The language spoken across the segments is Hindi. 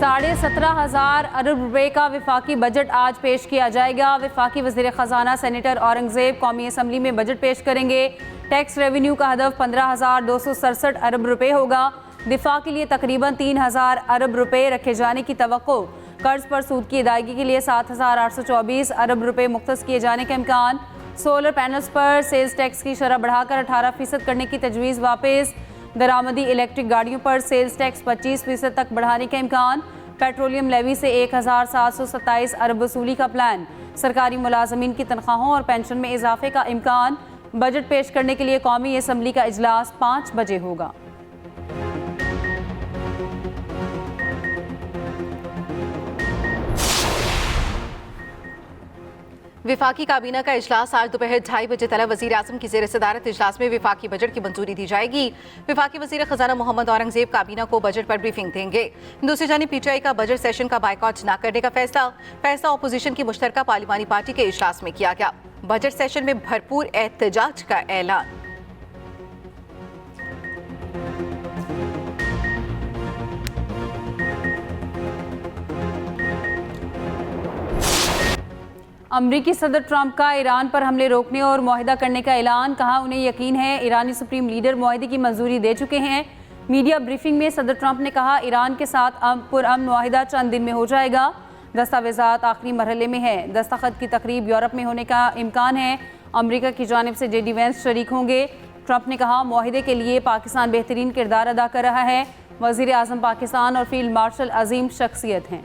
17,500 अरब रुपए का विफाकी बजट आज पेश किया जाएगा। विफाकी वज़ीर ख़जाना सेनेटर औरंगज़ेब कौमी असम्बली में बजट पेश करेंगे। टैक्स रेवेन्यू का हदफ 15,267 अरब रुपए होगा। दिफा के लिए तकरीबन 3,000 अरब रुपए रखे जाने की तवक्को। कर्ज पर सूद की अदायगी के लिए 7,824 अरब रुपए मुख्तस किए जाने का इम्कान। सोलर पैनल्स पर सेल्स टैक्स की शरह बढ़ाकर 18% करने की तजवीज़ वापस। दरामदी इलेक्ट्रिक गाड़ियों पर सेल्स टैक्स 25% तक बढ़ाने का इम्कान। पेट्रोलियम लेवी से 1,727 अरब वसूली का प्लान। सरकारी मुलाजमीन की तनख्वाहों और पेंशन में इजाफे का इम्कान। बजट पेश करने के लिए कौमी असम्बली का इजलास 5 बजे होगा। विफाकी काबीना का इजलास आज दोपहर 2:30 बजे तलब वज़ीर आज़म की ज़ेर सदारत इजलास में विफाकी बजट की मंजूरी दी जाएगी। विफाकी वज़ीर ख़जाना मोहम्मद औरंगज़ेब काबीना को बजट पर ब्रीफिंग देंगे। दूसरी जानिब PTI का बजट सेशन का बायकॉट न करने का फैसला अपोजिशन की मुश्तरका पार्लिमानी पार्टी के इजलास में किया गया। बजट सेशन में भरपूर एहतजाज का ऐलान। अमरीकी सदर ट्रंप का ईरान पर हमले रोकने और मुआहिदा करने का ऐलान। कहा उन्हें यकीन है ईरानी सुप्रीम लीडर मुआहिदे की मंजूरी दे चुके हैं। मीडिया ब्रीफिंग में सदर ट्रंप ने कहा ईरान के साथ पुरअमन मुआहिदा चंद दिन में हो जाएगा। दस्तावेजात आखिरी मरहले में है। दस्तखत की तकरीब यूरोप में होने का इम्कान है। अमरीका की जानिब से JD Vance शरीक होंगे। ट्रंप ने कहा मुआहिदे के लिए पाकिस्तान बेहतरीन किरदार अदा कर रहा है। वज़ीर आज़म पाकिस्तान और फील्ड मार्शल अजीम शख्सियत हैं।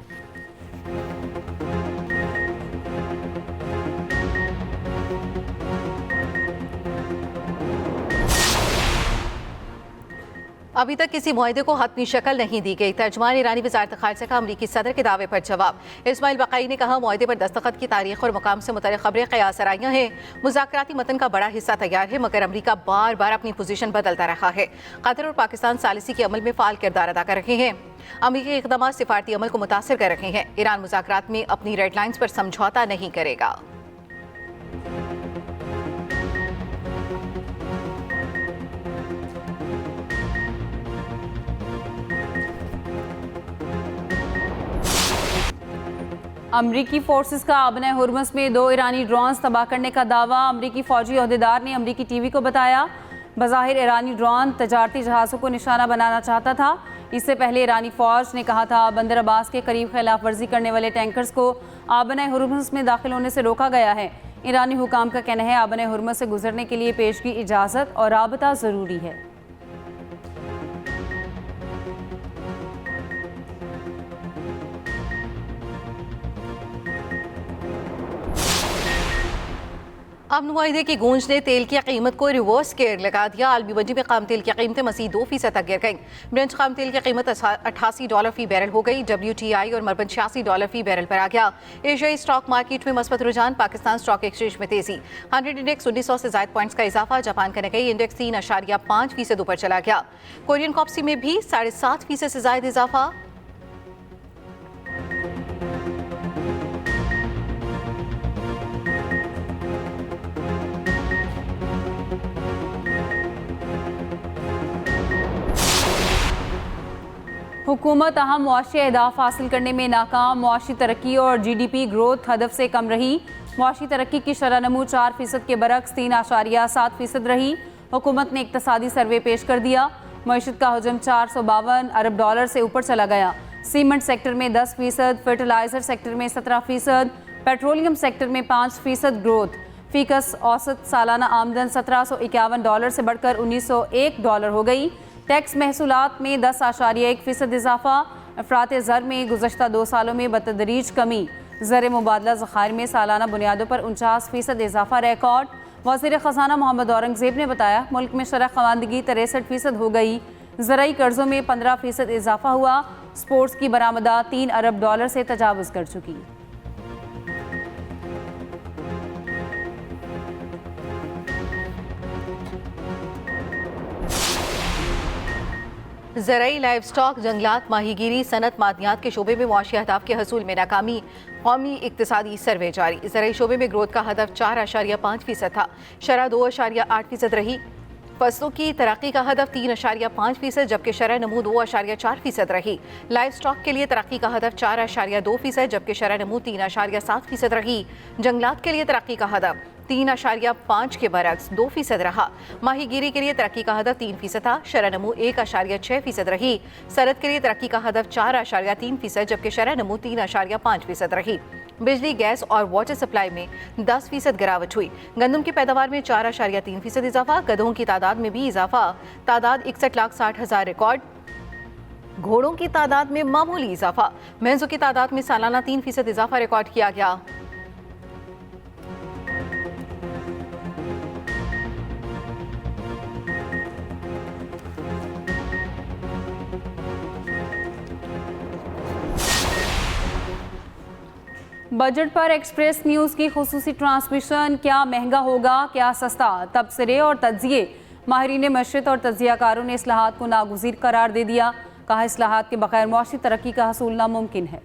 अभी तक किसी मुआहिदे को हतमी शक्ल नहीं दी गई। तर्जुमान ईरानी वज़ारत ख़ारिजा का अमरीकी सदर के दावे पर जवाब। इस्माइल बक़ाई ने कहा मुआहिदे पर दस्तखत की तारीख और मुकाम से मुतल्लिक़ खबरें क़यास आराइयाँ हैं। मुज़ाकराती मतन का बड़ा हिस्सा तैयार है मगर अमरीका बार बार अपनी पोजीशन बदलता रहा है। कतर और पाकिस्तान सालिसी के अमल में फ़ाल किरदार अदा कर रहे हैं। अमरीकी इक़दाम सिफारती अमल को मुतासिर कर रहे हैं। ईरान मुज़ाकरात में अपनी रेड लाइन्स पर समझौता नहीं करेगा। अमरीकी फोर्सेस का आबना हुर्मस में 2 ईरानी ड्रोन्स तबाह करने का दावा। अमरीकी फौजी अहदेदार ने अमरीकी TV को बताया बज़ाहिर ईरानी ड्रोन तजारती जहाज़ों को निशाना बनाना चाहता था। इससे पहले ईरानी फौज ने कहा था बंदर अब्बास के करीब खिलाफ वर्जी करने वाले टैंकर्स को आबना हुर्मस में दाखिल होने से रोका गया है। ईरानी हुकाम का कहना है आबना हुर्मस से गुजरने के लिए पेशगी इजाज़त और राबता ज़रूरी है। अब मुआहिदे की गूंज ने तेल की कीमत को रिवर्स गेयर लगा दिया। आलमी मंडी में खाम तेल की कीमतें मज़ीद 2% तक गिर गईं। ब्रेंट खाम तेल की कीमत $88 फी बैरल हो गई। WTI और मरबन $86 फी बैरल पर आ गया। एशियाई स्टॉक मार्केट में मस्बत रुझान। पाकिस्तान स्टॉक एक्सचेंज में तेजी। 100 इंडेक्स 1900 से ज़ायद पॉइंट्स का इजाफा। जापान का निक्केई इंडेक्स 3.5% ऊपर चला गया। कोरियन कॉप्सी में भी 7.5% से ज़ायद इजाफा। हुकूमत अहम मुआशी अहदाफ हासिल करने में नाकाम। मुआशी तरक्की और GDP ग्रोथ हदफ से कम रही। मुआशी तरक्की की शरह नमू 4% के बरक्स 3.7% रही। हुकूमत ने इक्तसादी सर्वे पेश कर दिया। मईशत का हजम $452 अरब से ऊपर चला गया। सीमेंट सेक्टर में 10%, फर्टिलाइजर सेक्टर में 17%, पेट्रोलियम सेक्टर में 5% ग्रोथ। फीकस औसत सालाना आमदन $1751 से बढ़कर $1901 हो गई। टैक्स महसूलात में 10.1% इजाफा। अफरात ज़र में गुज़श्ता 2 सालों में बतदरीज कमी। ज़र मुबादला ज़खायर में सालाना बुनियादों पर 49% इजाफा रिकॉर्ड। वज़ीर ख़जाना मोहम्मद औरंगज़ेब ने बताया मुल्क में शरह ख़वानदगी 63% हो गई। ज़राई कर्ज़ों में 15% इजाफा हुआ। स्पोर्ट्स की बरामदात $3 अरब से तजावुज़ कर चुकी। ज़राई, लाइव स्टॉक, जंगलात, माहीगीरी, सनत, मादनियात के शोबे में मुआशी अहदाफ के हसूल में नाकामी। कौमी इक्तिसादी सर्वे जारी। ज़राई शोबे में ग्रोथ का हदफ 4.5% था। शरह 2.8% रही। फसलों की तरक्की का हदफ 3.5% जबकि शरह नमू 2.4% रही। लाइव स्टॉक के लिए तरक्की का हदफ 4.2% जबकि शरह नमू 3.7% रही। जंगलात के लिए तरक्की का हदफ 3.5 के बरक्स 2% रहा। माहीगीरी के लिए तरक्की का हदफ 3% था, शरह नमू 1.6% रही। सरहद के लिए तरक्की का हदफ 4.3% जबकि शरह नमू 3.5% रही। बिजली, गैस और वाटर सप्लाई में 10% गिरावट हुई। गंदम की पैदावार में 4.3% इजाफा। गधों की तादाद में भी इजाफा, तादाद 61,60,000 रिकॉर्ड। घोड़ों की तादाद में मामूली इजाफा। भैंसों की तादाद में सालाना 3% इजाफा रिकॉर्ड किया गया। बजट पर एक्सप्रेस न्यूज़ की खुसूसी ट्रांसमिशन। क्या महंगा होगा, क्या सस्ता? तबसरे और तज्जिए। माहिरीन मशरत और तज्जियाकारों ने इस्लाहात को नागुज़ीर करार दे दिया। कहा, इस्लाहात के बगैर मुआशी तरक्की का हसूल नामुमकिन है।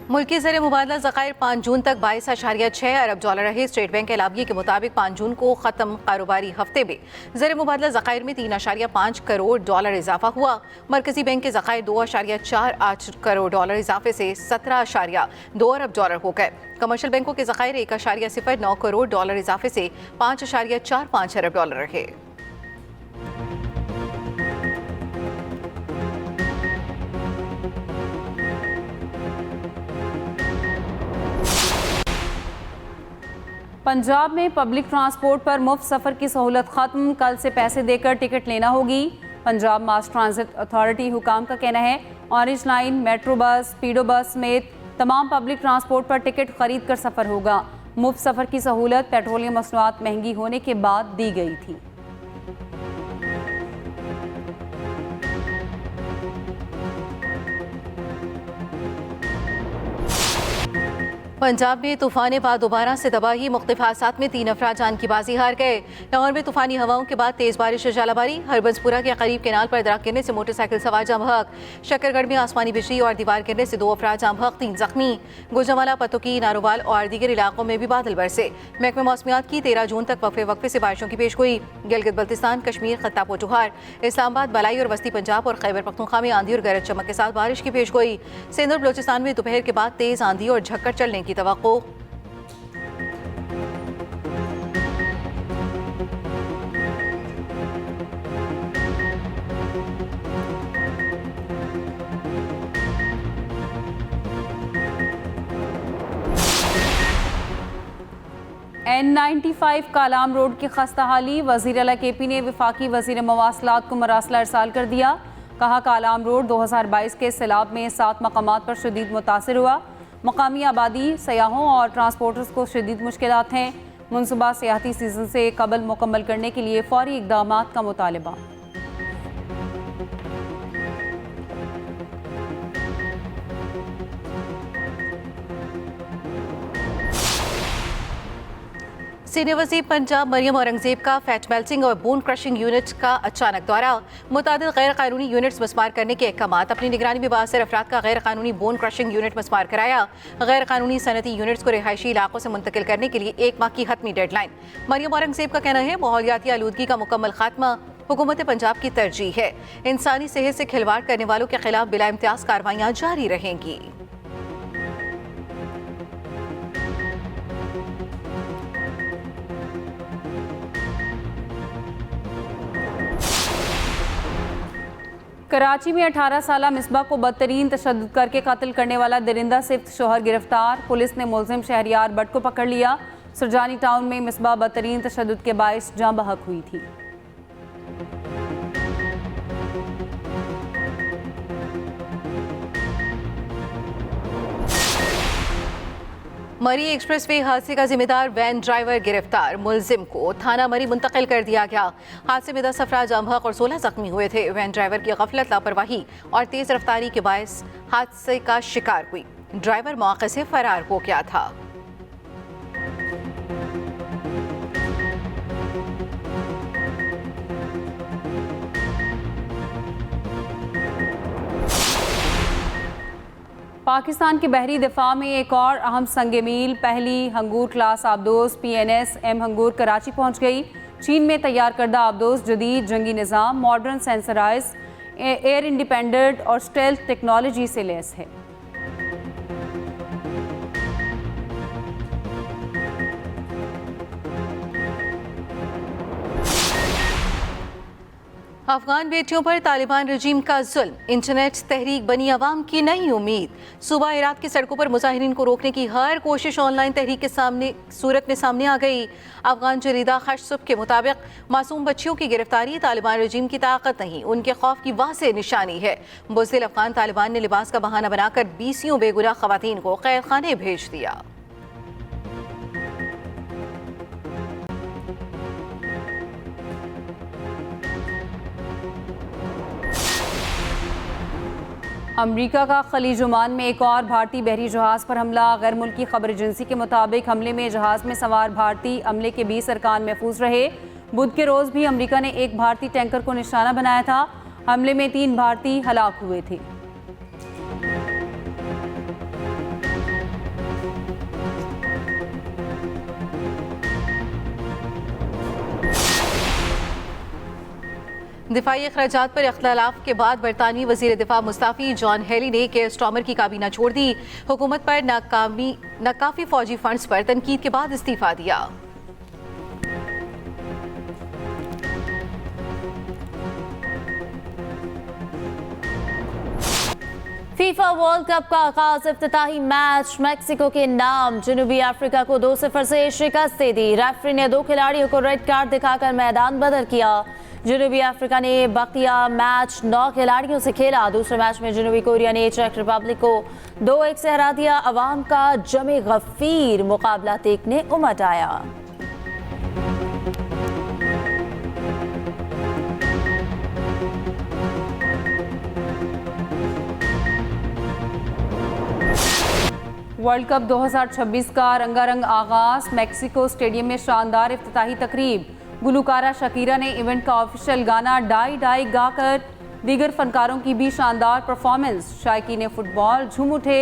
मुल्की ज़र मुबादला ज़खायर 5 जून तक 22.6 अरब डॉलर रहे। स्टेट बैंक एलाबिया के मुताबिक 5 जून को ख़त्म कारोबारी हफ्ते में ज़र मुबादला ज़खायर में 3.5 करोड़ डॉलर इजाफा हुआ। मरकज़ी बैंक के ज़खायर 2.48 करोड़ डॉलर इजाफे से 17.2 अरब डॉलर हो गए। कमर्शियल बैंकों के ज़खायर 1.09 करोड़ डॉलर इजाफे से 5.45 अरब डॉलर रहे। पंजाब में पब्लिक ट्रांसपोर्ट पर मुफ्त सफ़र की सहूलत ख़त्म। कल से पैसे देकर टिकट लेना होगी। पंजाब मास ट्रांजिट अथॉरिटी हुकाम का कहना है, ऑरेंज लाइन, मेट्रो बस, स्पीडो बस समेत तमाम पब्लिक ट्रांसपोर्ट पर टिकट खरीद कर सफ़र होगा। मुफ्त सफ़र की सहूलत पेट्रोलियम मसनूआत महंगी होने के बाद दी गई थी। पंजाब में तूफान बाद दोबारा से तबाही। मुख्तलिफ हादसात में 3 अफराद जान की बाजी हार गए। लाहौर में तूफानी हवाओं के बाद तेज़ बारिश और जालाबारी। हरबंसपुरा के करीब केनाल पर दरख्त गिरने से मोटरसाइकिल सवार जाम बहक। शकरगढ़ में आसमानी बिजली और दीवार गिरने से 2 अफराद जाम बहक, 3 जख्मी। गुजरांवाला, पतुकी, नारोवाल और दीगर इलाकों में भी बादल बरसे। महकमे मौसमियात की 13 जून तक वक्फे से बारिशों की पेशगोई। गिलगित बल्तिस्तान, कश्मीर, खत्ता पोठोहार, इस्लामाबाद, बलाई और वस्ती पंजाब और खैबर पख्तूनख्वा में आंधी और गरज चमक के साथ बारिश की पेशगोई। सिंध और बलोचिस्तान में दोपहर के बाद तेज आंधी और झक्कड़ चलने की तवक्को। N95 कालाम रोड की खस्ता हाली। वज़ीर आला KP ने वफाकी वज़ीर मवासलात को मरासला इरसाल कर दिया। कहा, कालाम रोड 2022 के सैलाब में 7 मकामात पर शदीद मुतासिर हुआ। मकामी आबादी, सयाहों और ट्रांसपोर्टर्स को शदीद मुश्किलात हैं। मनसूबा सियाहती सीज़न से कबल मुकम्मल करने के लिए फौरी इक़दामात का मुतालबा। सीनियर वज़ीर पंजाब मरियम औरंगजेब का फैट मेल्टिंग और बोन क्रशिंग यूनिट का अचानक दौरा। मुतादिद गैर कानूनी यूनिट्स मस्मार करने के अहकामात। अपनी निगरानी में बासर अफराद का गैर कानूनी बोन क्रशिंग यूनिट मस्मार कराया। गैर कानूनी सनती यूनिट्स को रिहायशी इलाकों से मुंतकिल करने के लिए 1 माह की हतमी डेडलाइन। मरियम औरंगजेब का कहना है, माहौलियाती आलूदगी का मुकम्मल खात्मा हुकूमत पंजाब की तरजीह है। इंसानी सेहत से खिलवाड़ करने वालों के खिलाफ बिला इम्तियाज कार्रवाइयाँ जारी रहेंगी। कराची में 18 साला मिसबा को बदतरीन तशद्दुद करके कत्ल करने वाला दरिंदा सिफ्त शोहर गिरफ्तार। पुलिस ने मुलजिम शहरियार बट को पकड़ लिया। सुरजानी टाउन में मिसबा बदतरीन तशद्दुद के बाइस जाँ बहक हुई थी। मरी एक्सप्रेसवे हादसे का जिम्मेदार वैन ड्राइवर गिरफ्तार। मुलजिम को थाना मरी मुंतकिल कर दिया गया। हादसे में 10 अफराद जाम बहक और 16 जख्मी हुए थे। वैन ड्राइवर की गफलत, लापरवाही और तेज रफ्तारी के बायस हादसे का शिकार हुई। ड्राइवर मौके से फरार हो गया था। पाकिस्तान के बहरी दिफा में एक और अहम संग मील, पहली हंगूर क्लास आबदोज PNS M हंगूर कराची पहुंच गई। चीन में तैयार करदा आबदोज जदीद जंगी निज़ाम, मॉडर्न सेंसराइज, एयर इंडिपेंडेंट और स्टेल्थ टेक्नोलॉजी से लैस है। अफगान बेटियों पर तालिबान रजीम का जुल्म, इंटरनेट तहरीक बनी अवाम की नई उम्मीद। सूबा हेरात की सड़कों पर मुजाहिरीन को रोकने की हर कोशिश ऑनलाइन तहरीक के सूरत में सामने आ गई। अफगान जरीदा खशसुब के मुताबिक मासूम बच्चियों की गिरफ्तारी तालिबान रजीम की ताकत नहीं, उनके खौफ की वाज़ेह निशानी है। बुज़दिल अफगान तालिबान ने लिबास का बहाना बनाकर 20 बेगुनाह खवातीन को कैद खाने भेज दिया। अमरीका का खलीज ओमान में एक और भारतीय बहरी जहाज पर हमला। गैर मुल्की खबर एजेंसी के मुताबिक हमले में जहाज में सवार भारतीय अमले के 20 अरकान महफूज रहे। बुध के रोज़ भी अमरीका ने एक भारतीय टैंकर को निशाना बनाया था। हमले में 3 भारतीय हलाक हुए थे। दिफाई अखराजात पर इख्तिलाफ के बाद बरतानवी वज़ीर दिफा मुस्ताफ़ी जॉन हेली ने केयर स्टॉमर की काबीना छोड़ दी। हुकूमत पर नाकाफी फौजी फंड्स पर तनकीद के बाद इस्तीफा दिया। फीफा वर्ल्ड कप का आगाज इफ्तिताही मैच मैक्सिको के नाम जनूबी अफ्रीका को 2-0 से शिकस्त दे दी। रेफरी ने 2 खिलाड़ियों को रेड कार्ड दिखाकर मैदान बदल किया। जनूबी अफ्रीका ने बकिया मैच 9 खिलाड़ियों से खेला। दूसरे मैच में जनूबी कोरिया ने चेक रिपब्लिक को 2-1 से हरा दिया। अवाम का जमे गफीर मुकाबला देखने उमड़ आया। वर्ल्ड कप 2026 का रंगारंग आगाज। मैक्सिको स्टेडियम में शानदार इफ्तिताही तकरीब। गुलकारा शकीरा ने इवेंट का ऑफिशियल गाना डाई डाई गाकर दीगर फनकारों की भी शानदार परफॉर्मेंस। शायकीन फुटबॉल झूम उठे।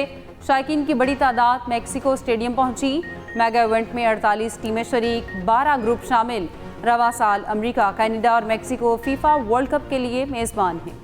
शायकीन की बड़ी तादाद मैक्सिको स्टेडियम पहुंची। मेगा इवेंट में 48 टीमें शरीक, 12 ग्रुप शामिल। रवा साल अमेरिका, कनाडा और मैक्सिको फीफा वर्ल्ड कप के लिए मेज़बान हैं।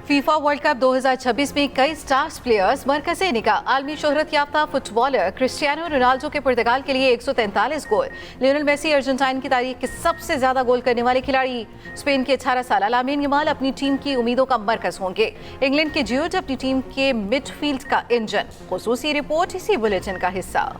फीफा वर्ल्ड कप 2026 में कई स्टार्स प्लेयर्स मरकज़े निगाह। आलमी शोहरत याफ्ता फुटबॉलर क्रिस्टियानो रोनाल्डो के पुर्तगाल के लिए 143 गोल। लियोनेल मेसी अर्जेंटाइन की तारीख के सबसे ज्यादा गोल करने वाले खिलाड़ी। स्पेन के 18 साल लामीन यमाल अपनी टीम की उम्मीदों का मरकज होंगे। इंग्लैंड के जियोट अपनी टीम के मिडफील्ड का इंजन। खुसूसी रिपोर्ट इसी बुलेटिन का हिस्सा।